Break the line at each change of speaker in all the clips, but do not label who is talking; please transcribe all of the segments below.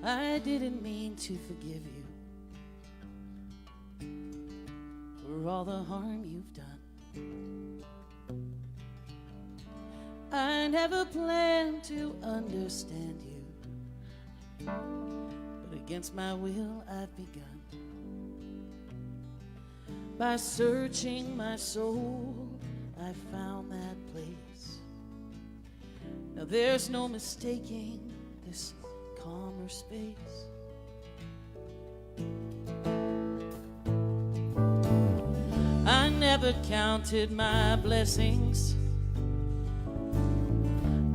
I didn't mean to forgive you for all the harm you've done. I never planned to understand you, but against my will I've begun. By searching my soul, I found that place. Now there's no mistaking this calmer space. I never counted my blessings.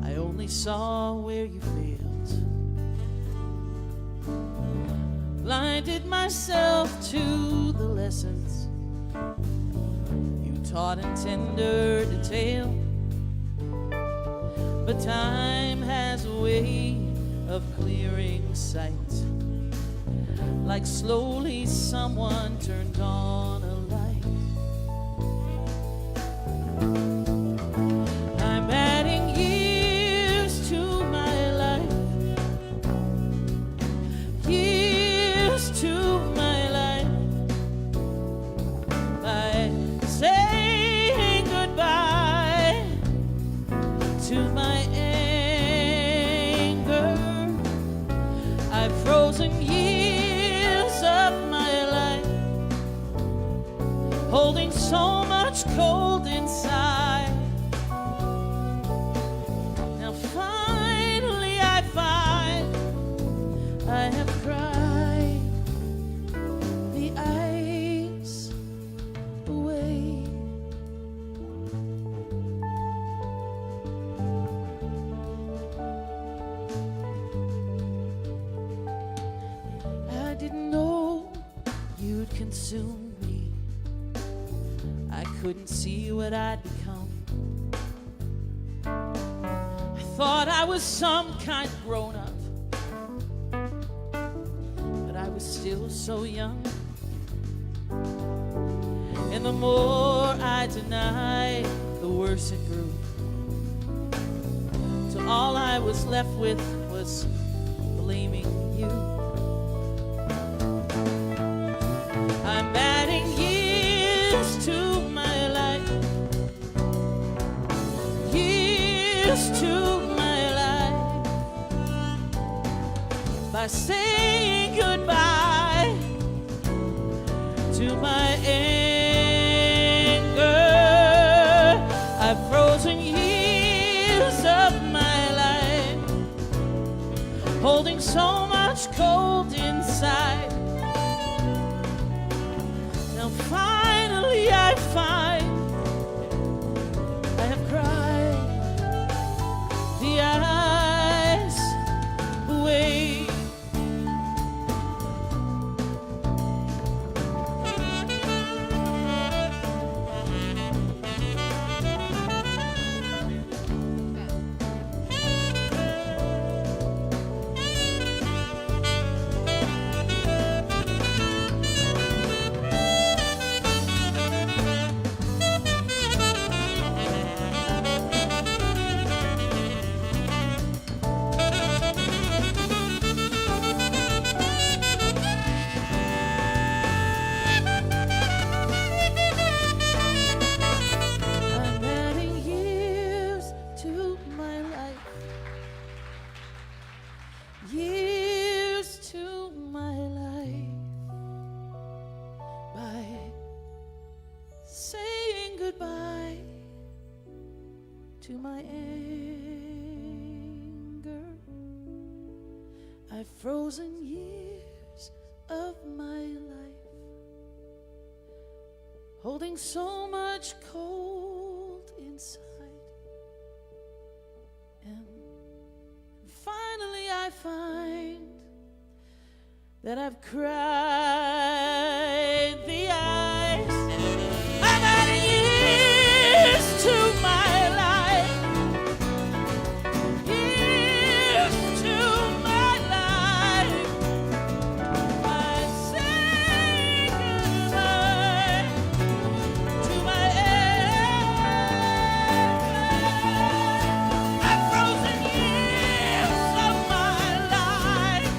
I only saw where you failed. Blinded myself to the lessons you taught in tender detail. But time has a way of clearing sight, like slowly someone turned on a light. I'm adding years to my life, years to my life, by saying goodbye to my frozen years of my life, holding so much cold inside. Now finally I find I have cried the ice away. I didn't know you'd consume me. I couldn't see what I'd become. I thought I was some kind of grown-up, but I was still so young. And the more I denied, the worse it grew, till all I was left with was blaming you. I'm adding years to my life, years to my life, by saying goodbye to my anger. I've frozen years of my life, holding so much cold inside. Finally I find I have cried the ice away. Years to my life, by saying goodbye to my anger. I've frozen years of my life, holding so much cold inside. And finally I find that I've cried the ice. I'm adding years to my life, years to my life, by saying goodbye to my anger. I've frozen years of my life,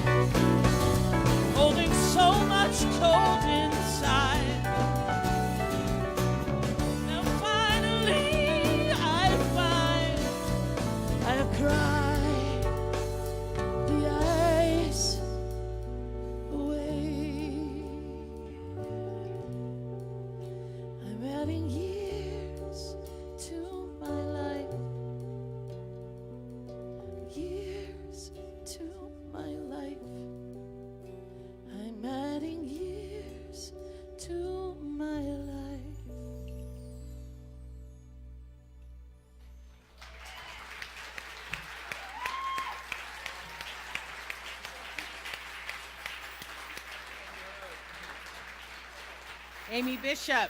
Amy Bishop,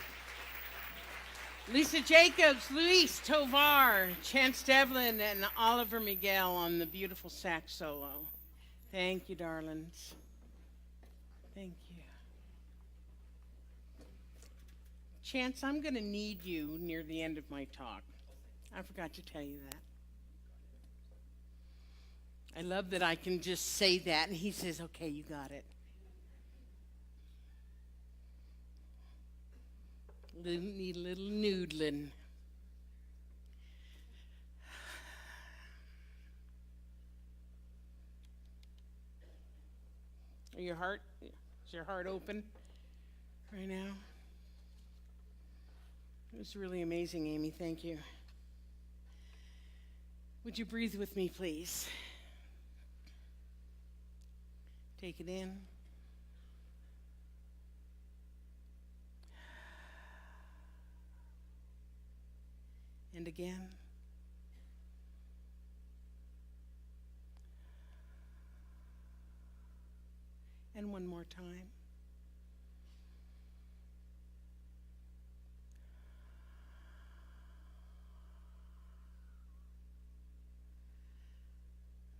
Lisa Jacobs, Luis Tovar, Chance Devlin, and Oliver Miguel on the beautiful sax solo. Thank you, darlings. Thank you. Chance, I'm going to need you near the end of my talk. I forgot to tell you that. I love that I can just say that, and he says, okay, you got it. Need a little noodling. Is your heart open right now? It was really amazing, Amy. Thank you. Would you breathe with me, please? Take it in. And again. And one more time.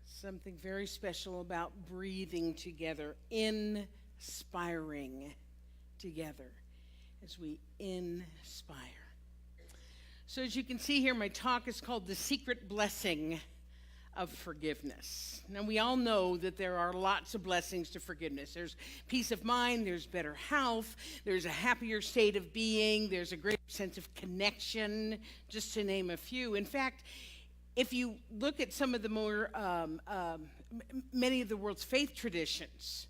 Something very special about breathing together, inspiring together as we inspire. So as you can see here, my talk is called The Secret Blessing of Forgiveness. Now, we all know that there are lots of blessings to forgiveness. There's peace of mind, there's better health, there's a happier state of being, there's a greater sense of connection, just to name a few. In fact, if you look at some of the more, many of the world's faith traditions,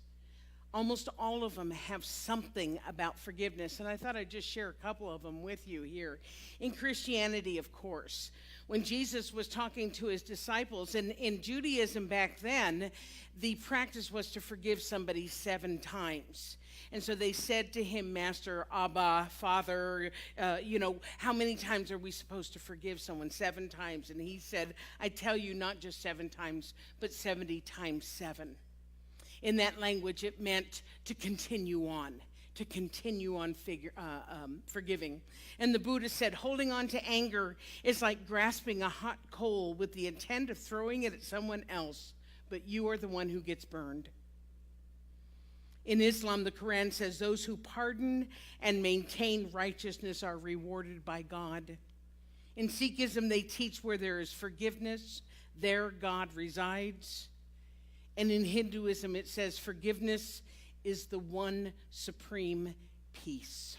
almost all of them have something about forgiveness, and I thought I'd just share a couple of them with you here. In Christianity, of course, when Jesus was talking to his disciples, and in Judaism back then, the practice was to forgive somebody 7 times. And so they said to him, Master, Abba, Father, how many times are we supposed to forgive someone? 7 times. And he said, I tell you, not just 7 times, but 70 times 7. In that language, it meant to continue on forgiving. And the Buddha said, holding on to anger is like grasping a hot coal with the intent of throwing it at someone else, but you are the one who gets burned. In Islam, the Quran says those who pardon and maintain righteousness are rewarded by God. In Sikhism, they teach where there is forgiveness, there God resides. And in Hinduism, it says forgiveness is the one supreme peace.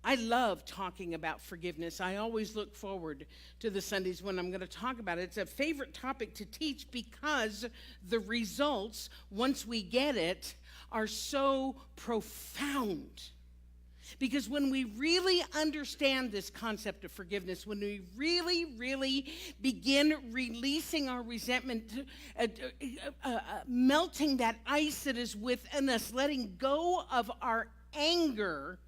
I love talking about forgiveness. I always look forward to the Sundays when I'm going to talk about it. It's a favorite topic to teach because the results, once we get it, are so profound. Because when we really understand this concept of forgiveness, when we really begin releasing our resentment, melting that ice that is within us, letting go of our anger,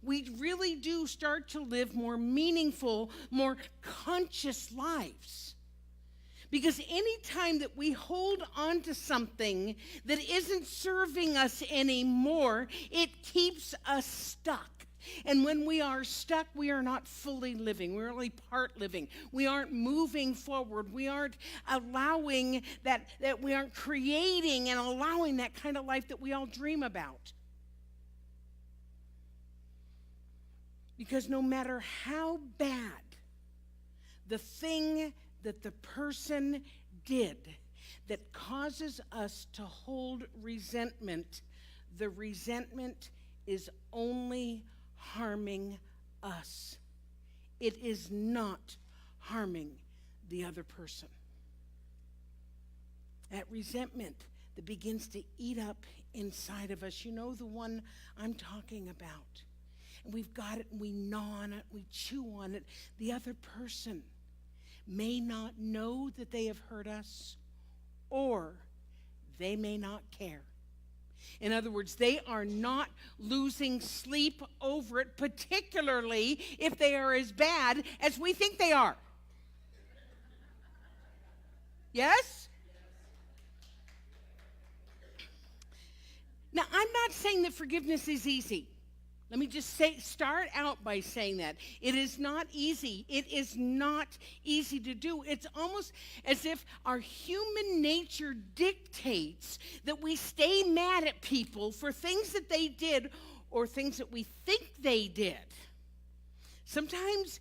we really do start to live more meaningful, more conscious lives. Because any time that we hold on to something that isn't serving us anymore, it keeps us stuck. And when we are stuck, we are not fully living. We're only part living. We aren't moving forward. We aren't allowing that we aren't creating and allowing that kind of life that we all dream about. Because no matter how bad the thing that the person did that causes us to hold resentment, the resentment is only harming us. It is not harming the other person. That resentment that begins to eat up inside of us, you know the one I'm talking about. And we've got it, and we gnaw on it, we chew on it. The other person may not know that they have hurt us, or they may not care. In other words, they are not losing sleep over it, particularly if they are as bad as we think they are. Yes? Now, I'm not saying that forgiveness is easy. Let me just start out by saying that. It is not easy. It is not easy to do. It's almost as if our human nature dictates that we stay mad at people for things that they did or things that we think they did. Sometimes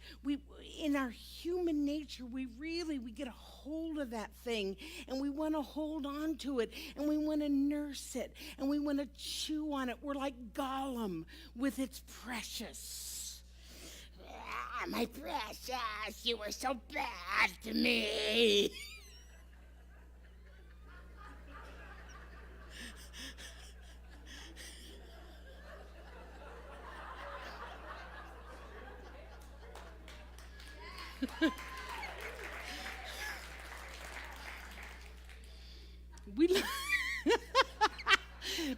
in our human nature, we get a hold of that thing, and we want to hold on to it, and we want to nurse it, and we want to chew on it. We're like Gollum with its precious. Ah, my precious, you were so bad to me.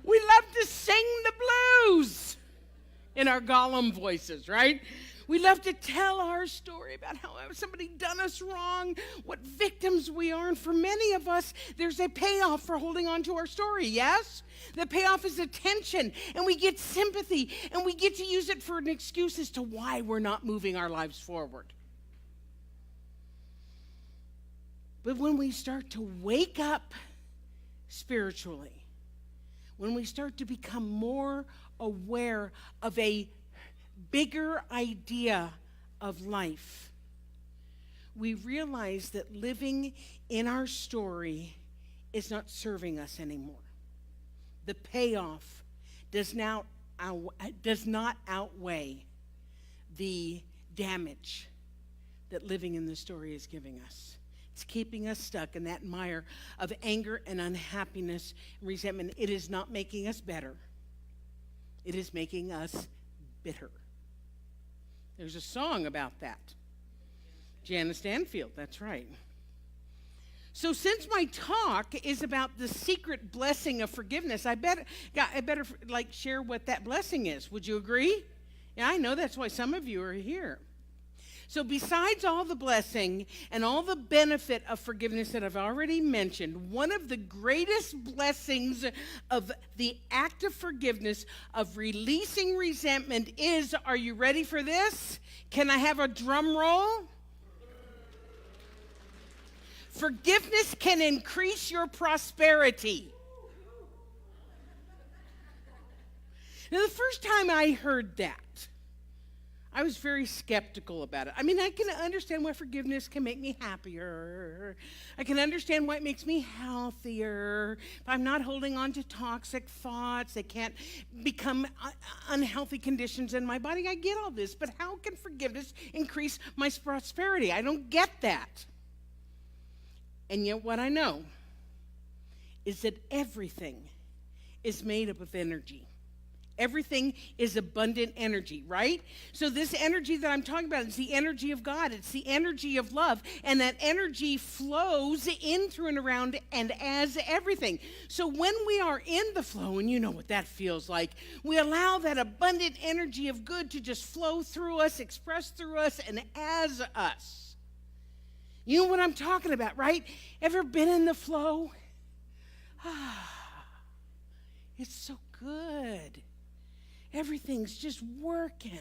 We love to sing the blues in our Gollum voices, right? We love to tell our story about how somebody done us wrong, what victims we are, and for many of us, there's a payoff for holding on to our story, yes? The payoff is attention, and we get sympathy, and we get to use it for an excuse as to why we're not moving our lives forward. But when we start to wake up spiritually, when we start to become more aware of a bigger idea of life, we realize that living in our story is not serving us anymore. The payoff does not outweigh the damage that living in the story is giving us. It's keeping us stuck in that mire of anger and unhappiness and resentment. It is not making us better. It is making us bitter. There's a song about that. Janice Stanfield, that's right. So since my talk is about the secret blessing of forgiveness, I better share what that blessing is. Would you agree? Yeah, I know that's why some of you are here. So besides all the blessing and all the benefit of forgiveness that I've already mentioned, one of the greatest blessings of the act of forgiveness, of releasing resentment is, are you ready for this? Can I have a drum roll? Forgiveness can increase your prosperity. Now, the first time I heard that, I was very skeptical about it. I mean, I can understand why forgiveness can make me happier. I can understand why it makes me healthier. If I'm not holding on to toxic thoughts, they can't become unhealthy conditions in my body. I get all this, but how can forgiveness increase my prosperity? I don't get that. And yet what I know is that everything is made up of energy. Everything is abundant energy, right? So this energy that I'm talking about is the energy of God. It's the energy of love. And that energy flows in, through, and around and as everything. So when we are in the flow, and you know what that feels like, we allow that abundant energy of good to just flow through us, express through us, and as us. You know what I'm talking about, right? Ever been in the flow? It's so good. Everything's just working.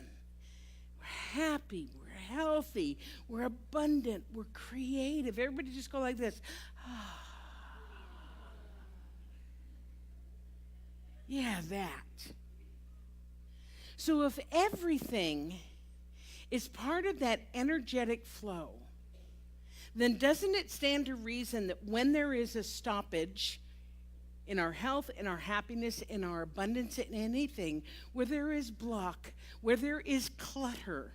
We're happy, we're healthy, we're abundant, we're creative. Everybody just go like this. Yeah, that. So if everything is part of that energetic flow, then doesn't it stand to reason that when there is a stoppage in our health, in our happiness, in our abundance, in anything, where there is block, where there is clutter,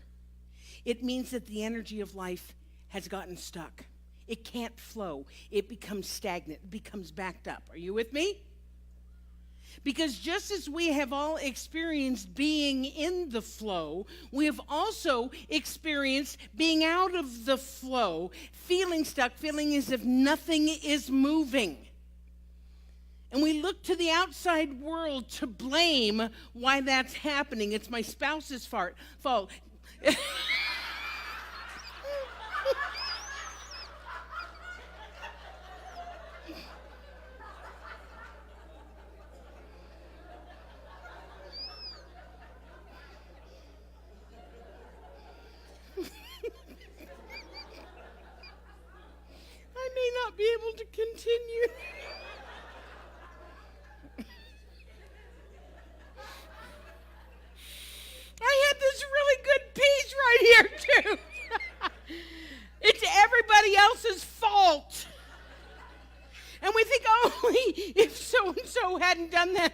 it means that the energy of life has gotten stuck. It can't flow. It becomes stagnant. It becomes backed up. Are you with me? Because just as we have all experienced being in the flow, we have also experienced being out of the flow, feeling stuck, feeling as if nothing is moving. And we look to the outside world to blame why that's happening. It's my spouse's fault. to continue. I had this really good piece right here, too. It's everybody else's fault. And we think, only if so-and-so hadn't done that,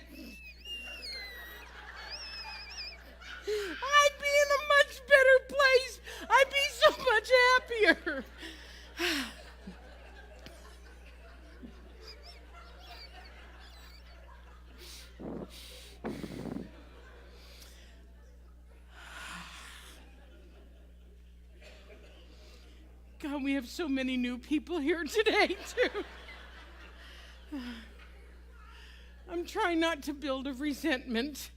I'd be in a much better place. I'd be so much happier. God, we have so many new people here today, too. I'm trying not to build a resentment.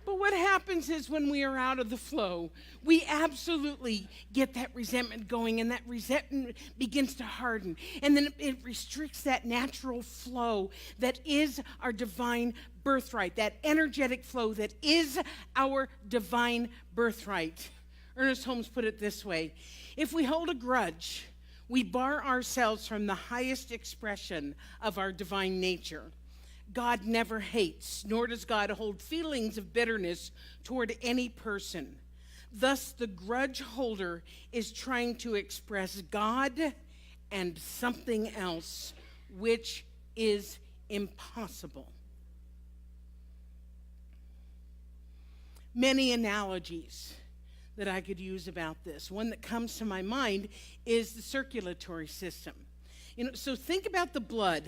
But what happens is when we are out of the flow, we absolutely get that resentment going, and that resentment begins to harden. And then it restricts that natural flow that is our divine birthright, that energetic flow that is our divine birthright. Ernest Holmes put it this way: if we hold a grudge, we bar ourselves from the highest expression of our divine nature. God never hates, nor does God hold feelings of bitterness toward any person. Thus, the grudge holder is trying to express God and something else, which is impossible. Many analogies that I could use about this. One that comes to my mind is the circulatory system. So think about the blood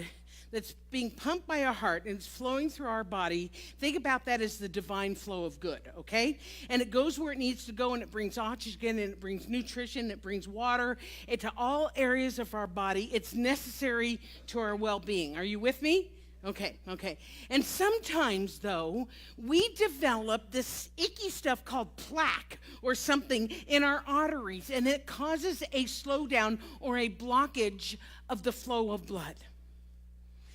that's being pumped by our heart and it's flowing through our body. Think about that as the divine flow of good, okay? And it goes where it needs to go, and it brings oxygen, and it brings nutrition, it brings water into all areas of our body. It's necessary to our well-being. Are you with me? Okay. And sometimes, though, we develop this icky stuff called plaque or something in our arteries, and it causes a slowdown or a blockage of the flow of blood.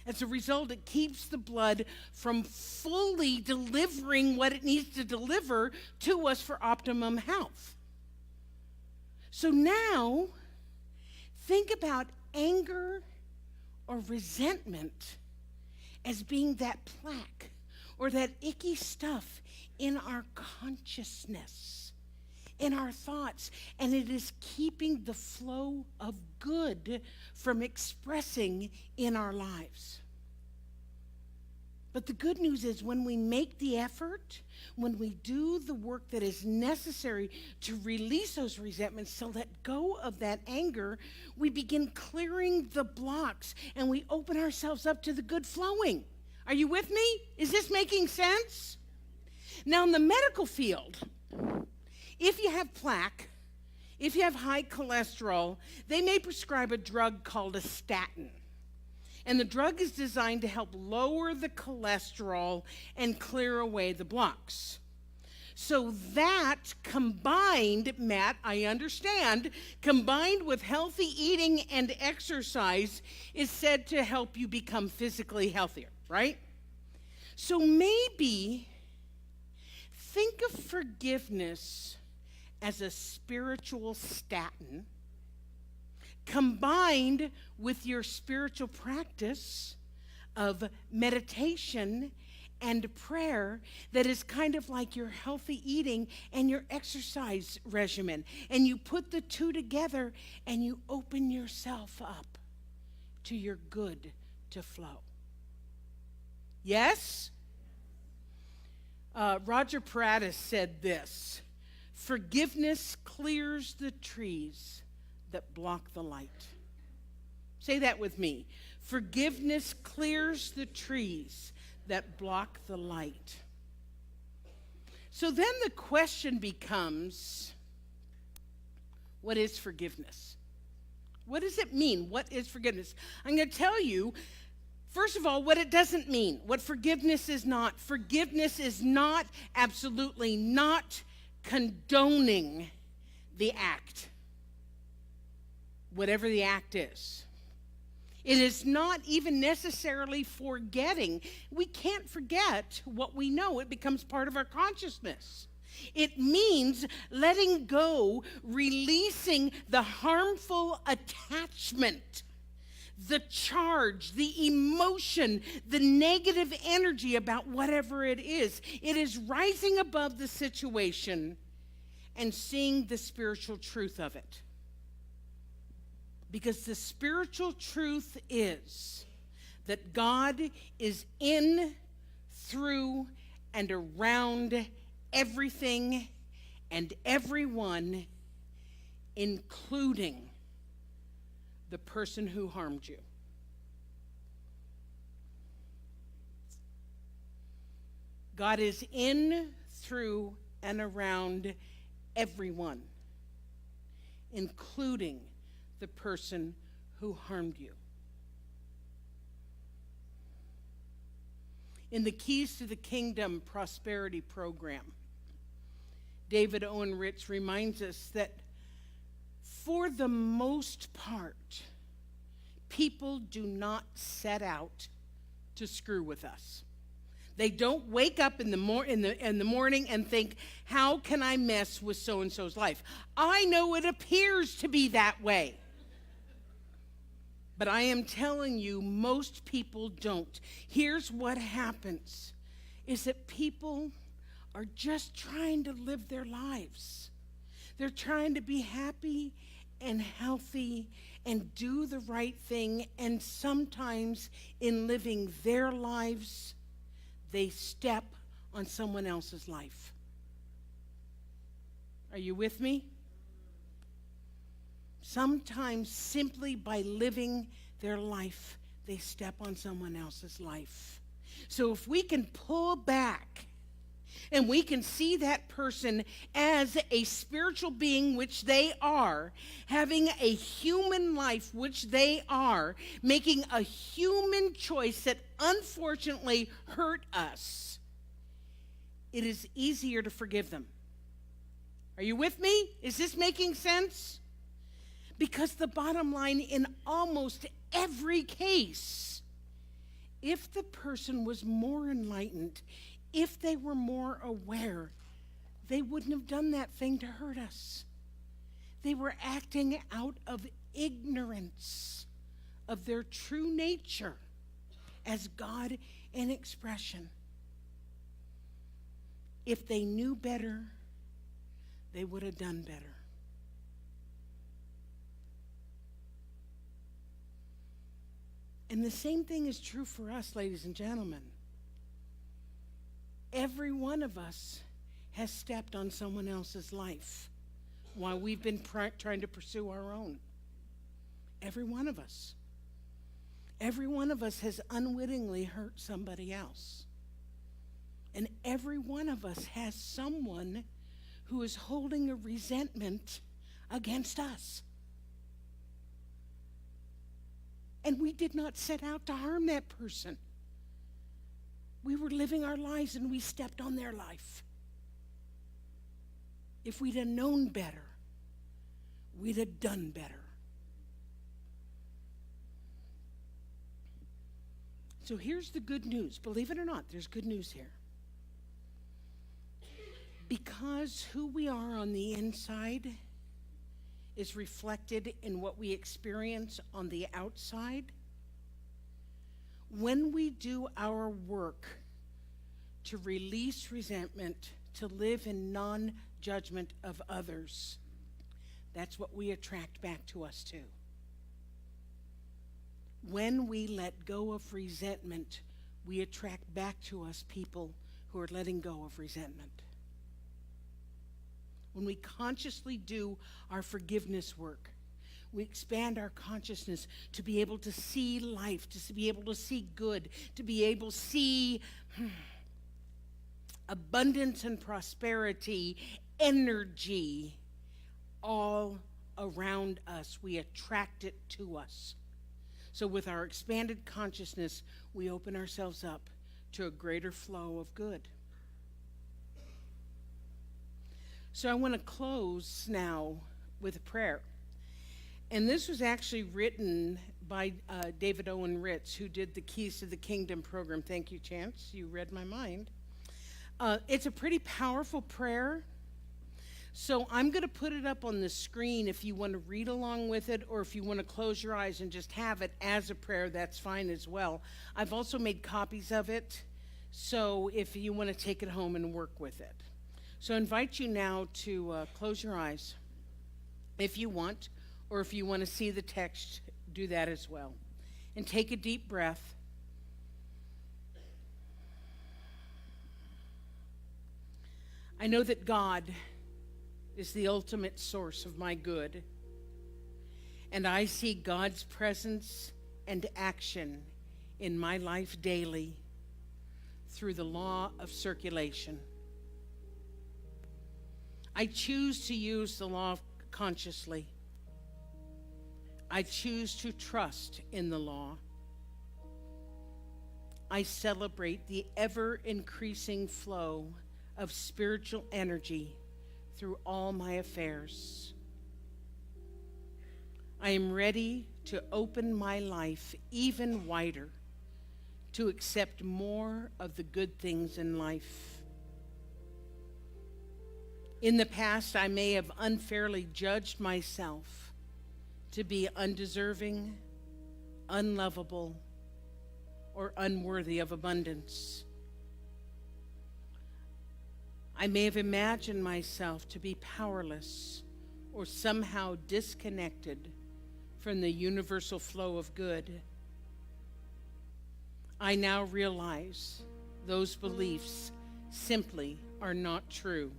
As a result, it keeps the blood from fully delivering what it needs to deliver to us for optimum health. So now, think about anger or resentment as being that plaque or that icky stuff in our consciousness, in our thoughts, and it is keeping the flow of good from expressing in our lives. But the good news is when we make the effort, when we do the work that is necessary to release those resentments, to let go of that anger, we begin clearing the blocks and we open ourselves up to the good flowing. Are you with me? Is this making sense? Now, in the medical field, if you have plaque, if you have high cholesterol, they may prescribe a drug called a statin. And the drug is designed to help lower the cholesterol and clear away the blocks. So that combined, Matt, I understand, combined with healthy eating and exercise is said to help you become physically healthier, right? So maybe think of forgiveness as a spiritual statin combined with your spiritual practice of meditation and prayer that is kind of like your healthy eating and your exercise regimen. And you put the two together and you open yourself up to your good to flow. Yes? Roger Paratus said this: forgiveness clears the trees that block the light. Say that with me. Forgiveness clears the trees that block the light. So then the question becomes, what is forgiveness? What does it mean? What is forgiveness? I'm going to tell you, first of all, what it doesn't mean, what forgiveness is not. Forgiveness is not, absolutely not, condoning the act, whatever the act is. It is not even necessarily forgetting. We can't forget what we know. It becomes part of our consciousness. It means letting go, releasing the harmful attachment the charge, the emotion, the negative energy about whatever it is. It is rising above the situation and seeing the spiritual truth of it. Because the spiritual truth is that God is in, through, and around everything and everyone, including the person who harmed you. God is in, through, and around everyone, including the person who harmed you. In the Keys to the Kingdom Prosperity Program, David Owen Ritz reminds us that for the most part, people do not set out to screw with us. They don't wake up in the morning and think, how can I mess with so-and-so's life? I know it appears to be that way. But I am telling you, most people don't. Here's what happens, is that people are just trying to live their lives. They're trying to be happy and healthy and do the right thing. And sometimes in living their lives, they step on someone else's life. Are you with me? Sometimes simply by living their life, they step on someone else's life. So if we can pull back and we can see that person as a spiritual being, which they are, having a human life, which they are, making a human choice that unfortunately hurt us, it is easier to forgive them. Are you with me? Is this making sense? Because the bottom line, in almost every case, if the person was more enlightened, if they were more aware, they wouldn't have done that thing to hurt us. They were acting out of ignorance of their true nature as God in expression. If they knew better, they would have done better. And the same thing is true for us, ladies and gentlemen. Every one of us has stepped on someone else's life while we've been trying to pursue our own. Every one of us. Every one of us has unwittingly hurt somebody else. And every one of us has someone who is holding a resentment against us. And we did not set out to harm that person. We were living our lives and we stepped on their life. If we'd have known better, we'd have done better. So here's the good news. Believe it or not, there's good news here. Because who we are on the inside is reflected in what we experience on the outside, when we do our work to release resentment, to live in non-judgment of others, that's what we attract back to us too. When we let go of resentment, we attract back to us people who are letting go of resentment. When we consciously do our forgiveness work, we expand our consciousness to be able to see life, to be able to see good, to be able to see abundance and prosperity, energy all around us. We attract it to us. So with our expanded consciousness, we open ourselves up to a greater flow of good. So I want to close now with a prayer. And this was actually written by David Owen Ritz, who did the Keys to the Kingdom program. Thank you, Chance. You read my mind. It's a pretty powerful prayer, So I'm going to put it up on the screen if you want to read along with it, or if you want to close your eyes and just have it as a prayer, that's fine as well. I've also made copies of it, so if you want to take it home and work with it. So I invite you now to close your eyes if you want, or if you want to see the text, do that as well. And take a deep breath. I know that God is the ultimate source of my good, and I see God's presence and action in my life daily through the law of circulation. I choose to use the law consciously. I choose to trust in the law. I celebrate the ever-increasing flow of spiritual energy through all my affairs. I am ready to open my life even wider to accept more of the good things in life. In the past, I may have unfairly judged myself to be undeserving, unlovable, or unworthy of abundance. I may have imagined myself to be powerless or somehow disconnected from the universal flow of good. I now realize those beliefs simply are not true.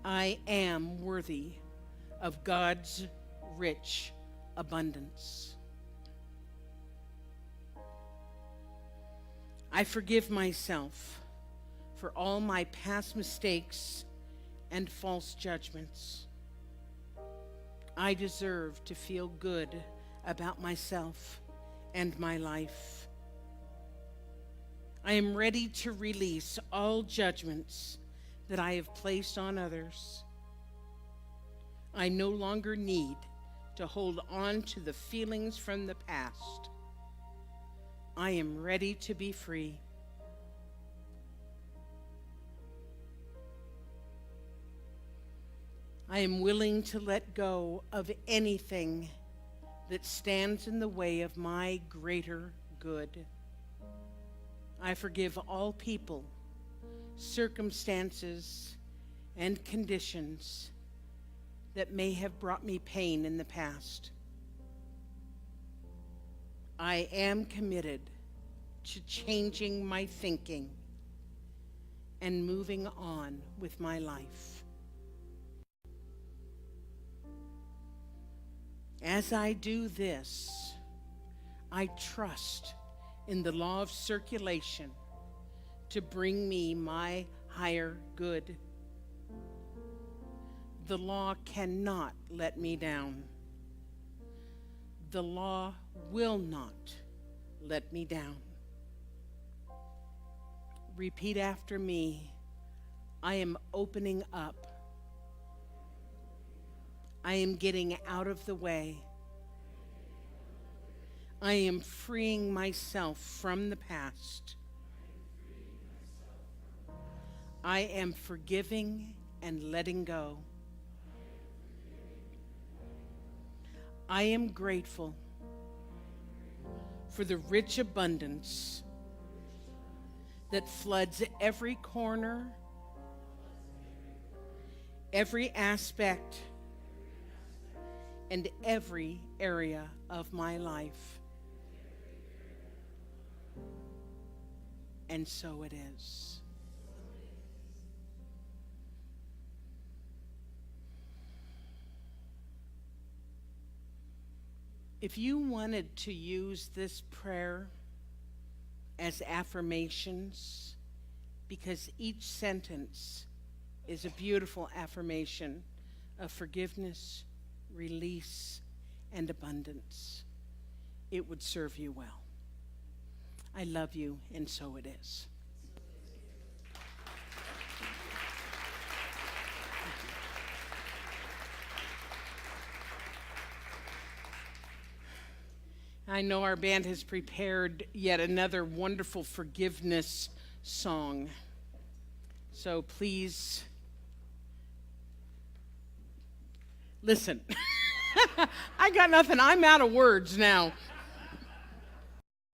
I am worthy of God's rich abundance. I forgive myself for all my past mistakes and false judgments. I deserve to feel good about myself and my life. I am ready to release all judgments that I have placed on others. I no longer need to hold on to the feelings from the past. I am ready to be free. I am willing to let go of anything that stands in the way of my greater good. I forgive all people, circumstances, and conditions that may have brought me pain in the past. I am committed to changing my thinking and moving on with my life. As I do this, I trust in the law of circulation to bring me my higher good. The law cannot let me down. The law will not let me down. Repeat after me. I am opening up. I am getting out of the way. I am freeing myself from the past. I am forgiving and letting go. I am grateful for the rich abundance that floods every corner, every aspect, and every area of my life. And so it is. If you wanted to use this prayer as affirmations, because each sentence is a beautiful affirmation of forgiveness, release, and abundance, it would serve you well. I love you, and so it is. I know our band has prepared yet another wonderful forgiveness song. So please Listen, I got nothing. I'm out of words now.